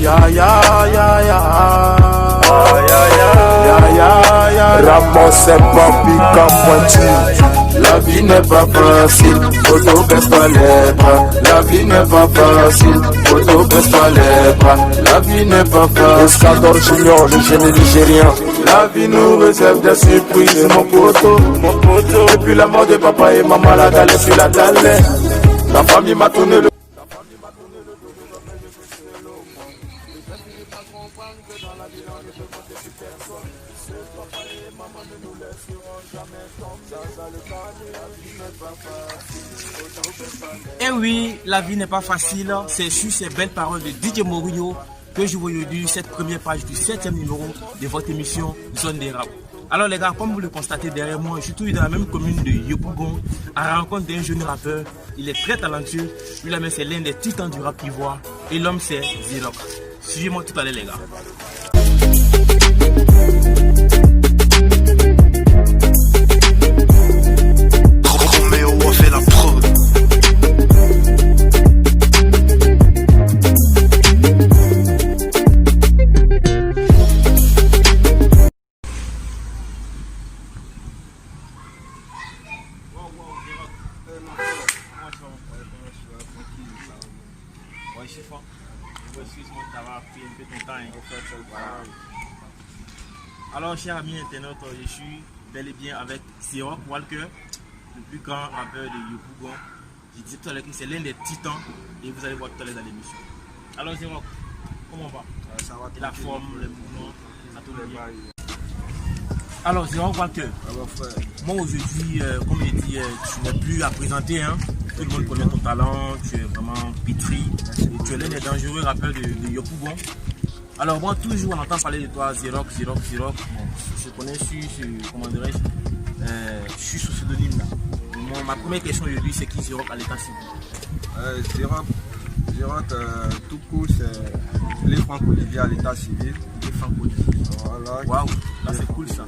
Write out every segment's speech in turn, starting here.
Ya ya ya ya. Ramos et Papi Capointu. La vie n'est pas facile, Photo baisse pas les bras. La vie n'est pas facile, Photo baisse pas les bras. La vie n'est pas facile. Escador Junior, le génie nigérien. La vie nous réserve des surprises, mon poteau. Depuis la mort de papa et maman, la galère sur la galère. La famille m'a tourné le... Et oui, la vie n'est pas facile. C'est sur ces belles paroles de DJ Mourinho que je vous aujourd'hui cette première page du 7e numéro de votre émission Zone des Rap. Alors les gars, comme vous le constatez derrière moi, je suis toujours dans la même commune de Yopougon à la rencontre d'un jeune rappeur. Il est très talentueux. Lui-même c'est l'un des titans du rap ivoire et l'homme c'est Zerok. Suivez-moi tout à l'heure les gars. Excuse-moi d'avoir pris un peu ton temps. Alors, chers amis internautes, je suis bel et bien avec Zerok Walker, le plus grand rappeur de Yopougon. Je disais tout à l'heure que c'est l'un des titans et vous allez voir tout à l'heure dans l'émission. Alors, Zerok, comment on va? Ça va. La forme, le mouvement, ça tourne bien. Alors, Zerok Walker, moi aujourd'hui, comme je dis, tu n'es plus à présenter. Hein. Tout le monde connaît ton talent, tu es vraiment pétri et tu es l'un des dangereux rappeurs de Yopougon. Alors moi toujours on entend parler de toi, Zerok. Bon, je connais comment dirais-je, je suis sous pseudonyme là. Ma première question aujourd'hui c'est qui Zerok à l'état civil? Zerok, tout court c'est les Franck-Olivier à l'état civil. Les Franck-Olivier. Voilà. Waouh, là c'est cool ça.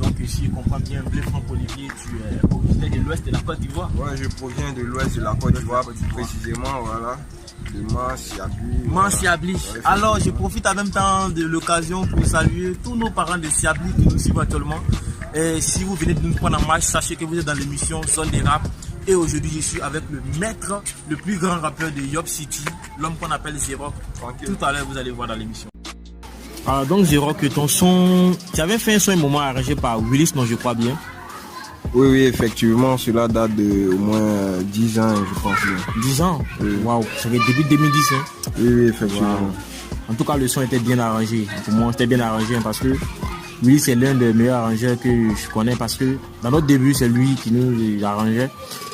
Donc si je comprends bien, Blé Franck-Olivier, tu es originaire de l'ouest de la Côte d'Ivoire? Ouais, je proviens de l'ouest de la Côte d'Ivoire, précisément, voilà, de Siabli. Voilà. Siabli. Ouais, alors, je profite en même temps de l'occasion pour saluer tous nos parents de Siabli qui nous suivent actuellement. Et si vous venez de nous prendre en marche, sachez que vous êtes dans l'émission Zone des Rap. Et aujourd'hui, je suis avec le maître, le plus grand rappeur de Yop City, l'homme qu'on appelle Zerok. Tout à l'heure, vous allez voir dans l'émission. Alors donc Zerok, ton son, tu avais fait un son un moment arrangé par Willis, non je crois bien. Oui, effectivement, cela date de au moins 10 ans, je pense. 10 ans? Oui. Waouh, c'est début 2010. Hein. Oui, effectivement. Wow. En tout cas, le son était bien arrangé. Pour moi, c'était bien arrangé hein, parce que lui, c'est l'un des meilleurs arrangeurs que je connais parce que dans notre début, c'est lui qui nous arrangeait.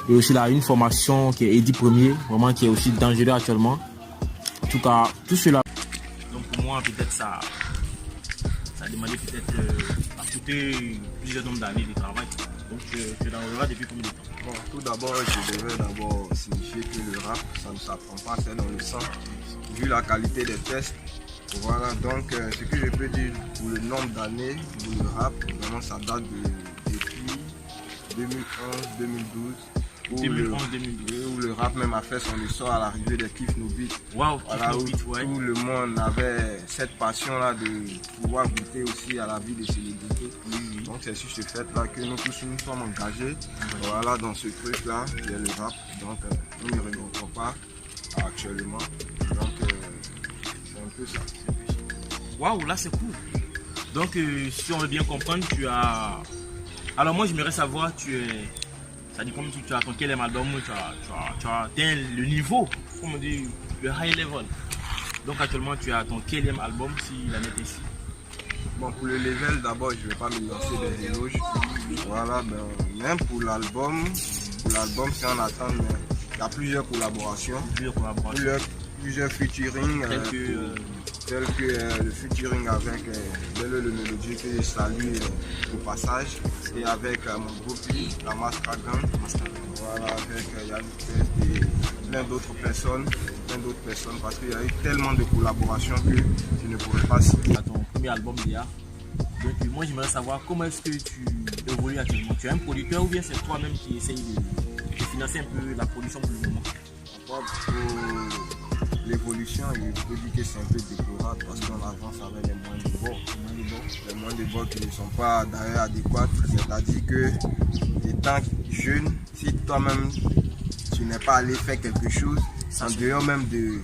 Et aussi, il a une formation qui est Eddie Premier, vraiment qui est aussi dangereux actuellement. En tout cas, tout cela. Donc pour moi, peut-être ça a demandé peut-être à coûter plusieurs nombres d'années de travail. Donc tu es dans le rap depuis combien de temps? Bon, tout d'abord, je devrais signifier que le rap, ça ne s'apprend pas, c'est dans le sang. Vu la qualité des tests, voilà, donc ce que je peux dire pour le nombre d'années pour le rap, vraiment ça date depuis 2011-2012. Où le rap même a fait son essor à l'arrivée des Kif No Beat. Wow, voilà, où tout le monde avait cette passion là de pouvoir goûter aussi à la vie des célébrités. Donc c'est sur ce fait là que nous tous nous sommes engagés voilà, dans ce truc là qui est le rap. Donc nous ne regrettons pas actuellement. Donc c'est un peu ça. Waouh, là c'est cool. Donc si on veut bien comprendre, tu as... Alors moi j'aimerais savoir, ça dit comme tu as ton quel album, tu as atteint le niveau, comme on dit, le high level. Donc actuellement tu as ton quel album s'il en est ici? Bon, pour le level d'abord je ne vais pas me lancer des éloges. Voilà, même pour l'album c'est en attente, mais il y a plusieurs collaborations. Plusieurs featuring. Tel que le featuring avec le Mélodie que je salue au passage et avec mon groupe la Mastragan, voilà, avec Yannick et plein d'autres personnes parce qu'il y a eu tellement de collaborations que je ne pourrais pas citer. À ton premier album déjà. Donc moi j'aimerais savoir comment est-ce que tu évolues actuellement. Tu es un producteur ou bien c'est toi-même qui essaye de financer un peu la production pour le moment? Pour l'évolution motivation, et je peux dire que c'est un peu déplorable parce qu'on avance avec les moyens de bord. Les moyens de bord qui ne sont pas d'ailleurs adéquats, c'est-à-dire que étant jeune, si toi-même tu n'es pas allé faire quelque chose, en dehors même de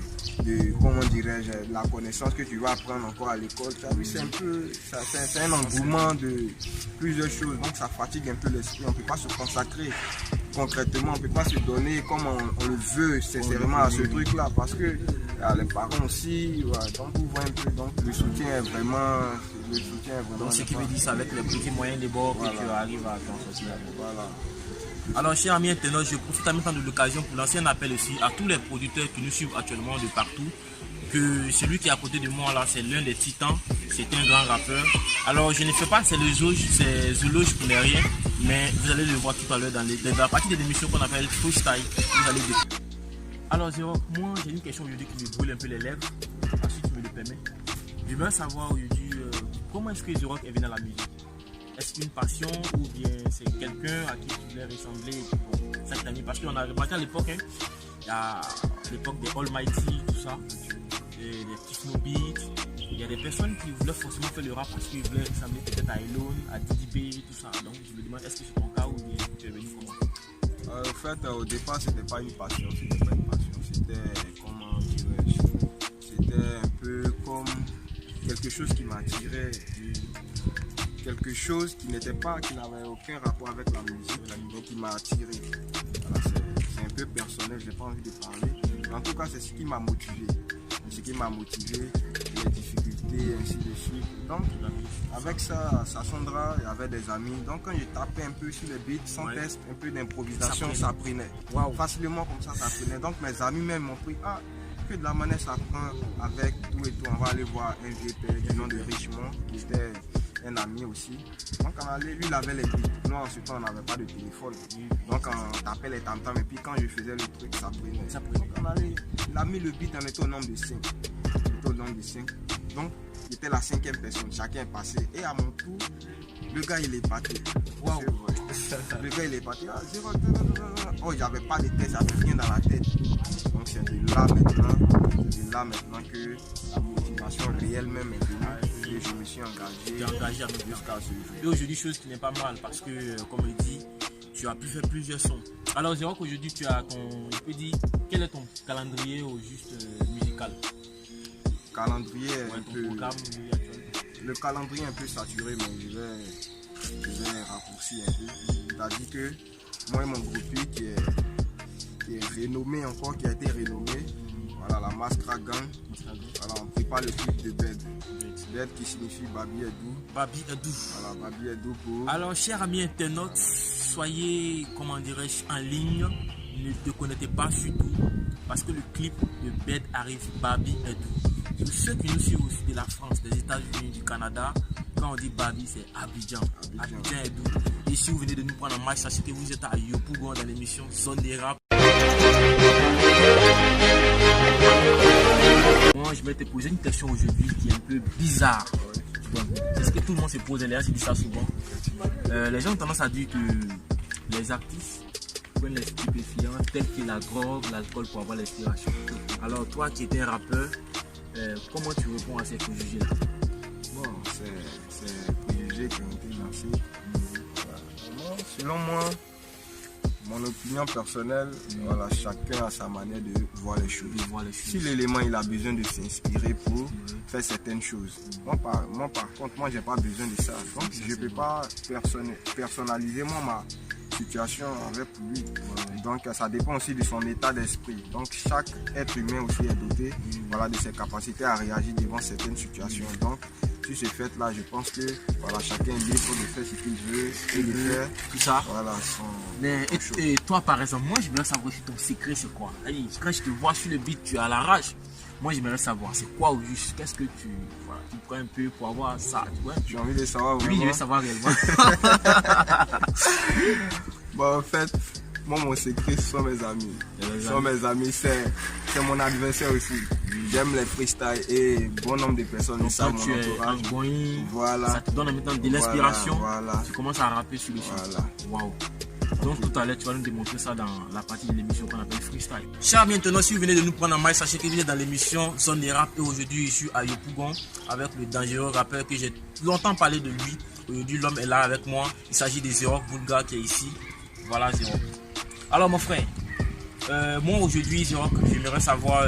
comment dirais-je, la connaissance que tu vas apprendre encore à l'école, c'est un peu, c'est un engouement de plusieurs choses, donc ça fatigue un peu l'esprit, on ne peut pas se consacrer concrètement, on ne peut pas se donner comme on le veut sincèrement à ce truc-là, parce que les parents aussi, ouais, donc vous voyez un peu, donc le soutien est vraiment... Donc ce qui veut dire, c'est avec les petits moyens de bord que tu arrives à t'en sortir. Voilà. Alors, chers amis internautes, je profite en même temps de l'occasion pour lancer un appel aussi à tous les producteurs qui nous suivent actuellement de partout. Que celui qui est à côté de moi là, c'est l'un des titans, c'est un grand rappeur. Alors, je ne fais pas ces éloges pour les rien, mais vous allez le voir tout à l'heure dans la partie de l'émission qu'on appelle Freestyle. Vous allez découvrir. Alors, Zero, moi j'ai une question aujourd'hui qui me brûle un peu les lèvres, si tu me le permets. Je veux savoir aujourd'hui comment est-ce que Zero est venu à la musique. Est-ce une passion ou bien c'est quelqu'un à qui tu voulais ressembler cette année? Parce qu'on a remarqué à l'époque, hein, il y a l'époque des Almighty, tout ça, des petits Snowbeats. Il y a des personnes qui voulaient forcément faire le rap parce qu'ils voulaient ressembler peut-être à Elon, à DDB, tout ça. Donc je me demande, est-ce que c'est ton cas ou bien tu es venu comment? En fait, au départ, c'était pas une passion, c'était, comment dirais-je, c'était un peu comme quelque chose qui m'attirait. Quelque chose qui n'avait aucun rapport avec la musique, donc qui m'a attiré. Voilà, c'est un peu personnel, je n'ai pas envie de parler. Mais en tout cas, c'est ce qui m'a motivé. Ce qui m'a motivé, les difficultés, ainsi de suite. Donc, avec ça, Sandra, il y avait des amis. Donc, quand je tapais un peu sur les beats, sans test, un peu d'improvisation, ça prenait. Wow. Facilement comme ça prenait. Donc, mes amis même m'ont pris, que de la manière ça prend avec tout et tout. On va aller voir un vieux père du nom de Richemont, qui était un ami aussi. Donc on allait, lui il avait les beats. Nous en ce temps on n'avait pas de téléphone. Donc on tapait les tam-tams et puis quand je faisais le truc ça prenait. Donc on allait, il a mis le beat, on était au nombre de 5. Donc j'étais la 5e personne, chacun est passé. Et à mon tour, le gars il est parti. Wow. Le gars il est parti. Oh j'avais pas de tête, j'avais rien dans la tête. Donc c'est de là maintenant que la motivation réelle même est venue. Et je me suis engagé avec jusqu'à ce jour. Et aujourd'hui, chose qui n'est pas mal parce que, comme je dis, tu as pu faire plusieurs sons. Alors, Zero, qu'aujourd'hui, tu as je peux dire, quel est ton calendrier au juste musical? Calendrier un peu. Le calendrier est un peu saturé, mais je vais raccourcir un peu. C'est-à-dire que moi et mon groupe qui est renommé encore, qui a été renommé, voilà, la Mastra Gang. Voilà, on prépare le clip de Bed. Bed qui signifie Babi Edou. Babi Edou. Voilà, Babi Edou pour... Alors, chers amis internautes, soyez, comment dirais-je, en ligne. Ne déconnectez pas surtout, parce que le clip de Bed arrive, Babi Edou. Pour ceux qui nous suivent aussi de la France, des États-Unis, du Canada, quand on dit Babi, c'est Abidjan Edou. Et si vous venez de nous prendre en match, sachez que vous êtes à Yopougon dans l'émission Zone des Rap. Moi, je vais te poser une question aujourd'hui qui est un peu bizarre. Est-ce que tout le monde se pose? Les gens se disent ça souvent. Les gens ont tendance à dire que les artistes prennent les stupéfiants tels que la drogue, l'alcool pour avoir l'inspiration. Alors toi qui étais un rappeur, comment tu réponds à ces préjugés-là? Bon, c'est préjugés qui ont été lancés. Selon moi, mon opinion personnelle, voilà, chacun a sa manière de voir les choses. Si l'élément il a besoin de s'inspirer pour faire certaines choses. Moi par contre, j'ai pas besoin de ça. Donc je ne peux pas personnaliser ma situation avec lui. Donc ça dépend aussi de son état d'esprit. Donc chaque être humain aussi est doté, voilà, de ses capacités à réagir devant certaines situations. Donc sur ce fait-là, je pense que voilà, chacun est libre de faire ce qu'il veut et de faire tout ça. Voilà, et toi par exemple, moi je voudrais savoir si ton secret c'est quoi. Quand je te vois sur le beat, tu as la rage. Moi j'aimerais savoir c'est quoi au juste, qu'est-ce que tu prends un peu pour avoir ça, tu vois. Tu as envie de savoir vraiment? Oui, je veux savoir réellement. Bon, en fait, moi mon secret ce sont mes amis. C'est mon adversaire aussi. J'aime les freestyles et bon nombre de personnes. Donc quand tu es en going, voilà, ça te donne en même temps de l'inspiration. Voilà. Tu commences à rapper sur le son. Voilà. Waouh. Donc tout à l'heure, tu vas nous démontrer ça dans la partie de l'émission qu'on appelle freestyle. Chers maintenant, si vous venez de nous prendre en main, sachez que vous êtes dans l'émission Zone des Rap et aujourd'hui je suis à Yopougon avec le dangereux rappeur que j'ai longtemps parlé de lui. Aujourd'hui l'homme est là avec moi. Il s'agit de Zerok Boulga qui est ici. Voilà Zerok. Alors mon frère, moi aujourd'hui Zerok, j'aimerais savoir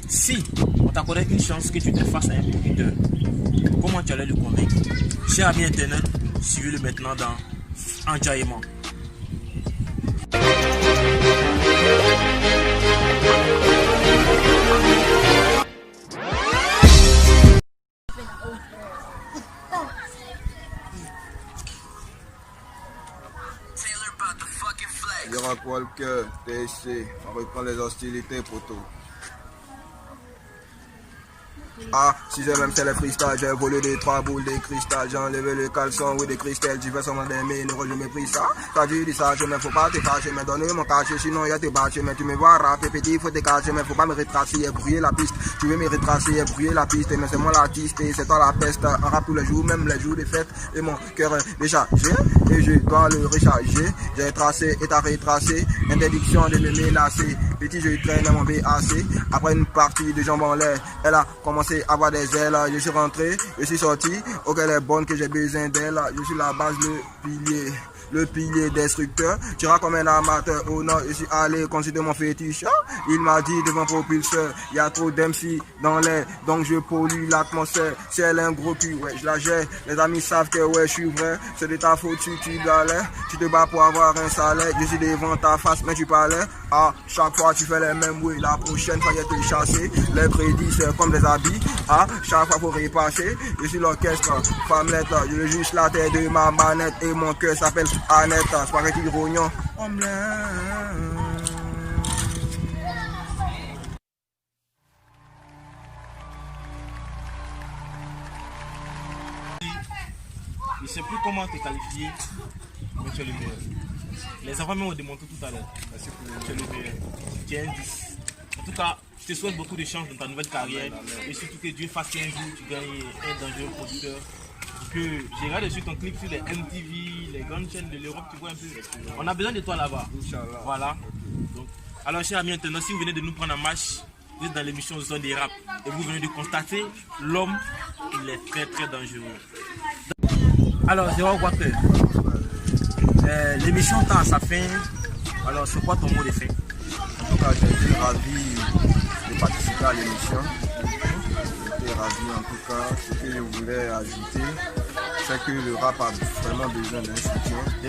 si on t'accordait une chance que tu te fasses à un producteur, comment tu allais le convaincre? Cher ami internet, suivez-le maintenant dans Enjaillement. Zerok Walker, TSC, on reprend les hostilités, poteau. Ah, si j'ai même fait le freestyle, j'ai volé des 3 boules de cristal, j'ai enlevé le caleçon ou des cristals, j'y vais seulement des minéraux, je méprise ça. T'as dit ça, je me faut pas te cacher, mais donner mon cachet, sinon y'a tes bâchés, mais tu me vois rapper petit, faut te cacher, mais faut pas me retracer et brouiller la piste. Tu veux me retracer et brouiller la piste, mais c'est moi l'artiste et c'est toi la peste. On rappe tous les jours, même les jours des fêtes, et mon cœur est déchargé, et je dois le recharger. J'ai tracé et t'as retracé, interdiction de me menacer. Petit, je traîne à mon BAC, après une partie de jambes en l'air, elle a commencé à avoir des ailes, je suis rentré, je suis sorti, ok elle est bonne que j'ai besoin d'elle, je suis la base, le pilier destructeur, tu iras comme un amateur, oh non, je suis allé considérer mon fétiche, il m'a dit devant propulseur, il y a trop d'MC dans l'air, donc je pollue l'atmosphère, si elle a un gros cul, ouais je la gère, les amis savent que ouais je suis vrai, c'est de ta faute, tu galères, tu te bats pour avoir un salaire, je suis devant ta face, mais tu parlais, ah, chaque fois tu fais les mêmes oui, la prochaine fois je te chasser, les prédits c'est comme des habits, ah, chaque fois faut repasser, je suis l'orchestre, femmelette, je juste la tête de ma manette et mon cœur s'appelle Annette, spaghetti rognon, omelette. Je ne sais plus comment te qualifier, mais tu es le meilleur. Les enfants m'ont démontré tout à l'heure. Tu es le meilleur. Tu es un 10. En tout cas, je te souhaite beaucoup de chance dans ta nouvelle carrière et surtout que Dieu fasse qu'un jour tu gagnes un dangereux producteur. Que j'ai regardé sur ton clip sur les MTV, les grandes chaînes de l'Europe, tu vois un peu. On a besoin de toi là-bas. Voilà. Donc, alors, chers amis internautes, si vous venez de nous prendre en marche, vous êtes dans l'émission Zone des Rap et vous venez de constater l'homme, il est très très dangereux. Alors, Zerok Walker, l'émission tend à sa fin. Alors, c'est quoi ton mot de fin? En tout cas, j'ai été ravi de participer à l'émission. J'étais ravi en tout cas. Ce que je voulais ajouter, c'est que le rap a vraiment besoin d'un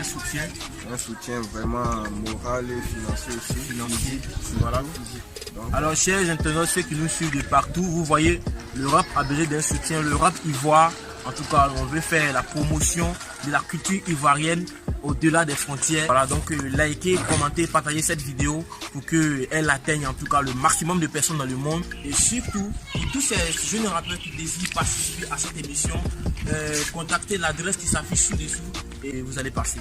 soutien. Un soutien vraiment moral et financier aussi. Voilà. Donc, alors, chers internautes, ceux qui nous suivent de partout, vous voyez, le rap a besoin d'un soutien. Le rap ivoire, en tout cas, on veut faire la promotion de la culture ivoirienne au-delà des frontières. Voilà, donc likez, commentez, partagez cette vidéo pour qu'elle atteigne en tout cas le maximum de personnes dans le monde. Et surtout, pour tous ces jeunes rappeurs qui désirent participer à cette émission, contactez l'adresse qui s'affiche sous-dessous et vous allez passer.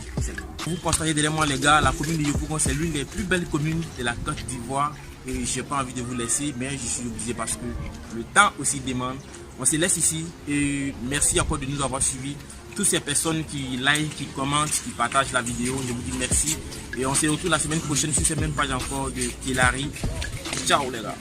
Vous constatez derrière moi les gars, la commune de Yopougon, c'est l'une des plus belles communes de la Côte d'Ivoire. Et je n'ai pas envie de vous laisser, mais je suis obligé parce que le temps aussi demande. On se laisse ici et merci encore de nous avoir suivis. Toutes ces personnes qui like, qui commentent, qui partagent la vidéo, je vous dis merci. Et on se retrouve la semaine prochaine sur cette même page encore de Kelari. Ciao les gars.